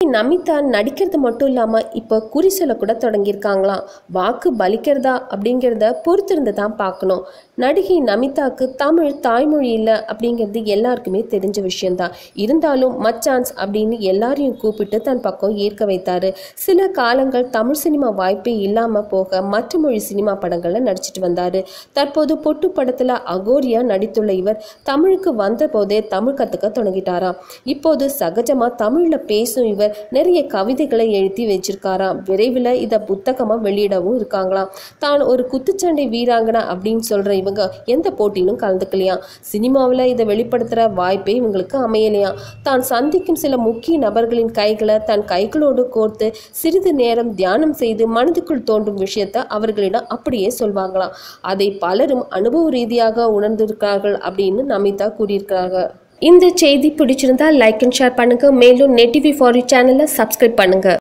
நமிதா நடிக்கிறது மட்டும் இல்லாமல் இப்போ குறி சொல்ல கூட தொடங்கியிருக்காங்களாம். வாக்கு பலிக்கிறதா அப்படிங்கிறத பொறுத்திருந்து தான் பார்க்கணும். நடிகை நமிதாவுக்கு தமிழ் தாய்மொழி இல்லை அப்படிங்கிறது எல்லாருக்குமே தெரிஞ்ச விஷயம்தான். இருந்தாலும் மச்சான்ஸ் அப்படின்னு எல்லாரையும் கூப்பிட்டு தன் பக்கம் ஏற்க வைத்தாரு. சில காலங்கள் தமிழ் சினிமா வாய்ப்பே இல்லாமல் போக மற்ற மொழி சினிமா படங்களில் நடிச்சிட்டு வந்தார். தற்போது பொட்டு படத்தில் அகோரியா நடித்துள்ள இவர் தமிழுக்கு வந்த போதே தமிழ் கற்றுக்க தொடங்கிட்டாராம். இப்போது சகஜமாக தமிழில் பேசும் இவர் நிறைய கவிதைகளை எழுதி வச்சிருக்காராம். விரைவில் இதை புத்தகமாக வெளியிடவும் இருக்காங்களாம். தான் ஒரு குத்துச்சண்டை வீராங்கனா அப்படின்னு சொல்ற இவங்க எந்த போட்டியிலும் கலந்துக்கலையாம். சினிமாவில் இதை வெளிப்படுத்துகிற வாய்ப்பே இவங்களுக்கு அமையலையாம். தான் சந்திக்கும் சில முக்கிய நபர்களின் கைகளை தன் கைகளோடு கோர்த்து சிறிது நேரம் தியானம் செய்து மனதுக்குள் தோன்றும் விஷயத்தை அவர்களிடம் அப்படியே சொல்வாங்களாம். அதை பலரும் அனுபவ ரீதியாக உணர்ந்திருக்கிறார்கள் அப்படின்னு நமிதா கூறியிருக்கிறாங்க. இந்த செய்தி பிடிச்சிருந்தா லைக் அண்ட் ஷேர் பண்ணுங்க. மேலும் நெட் டிவி ஃபார் யூ சேனலை சப்ஸ்கிரைப் பண்ணுங்க.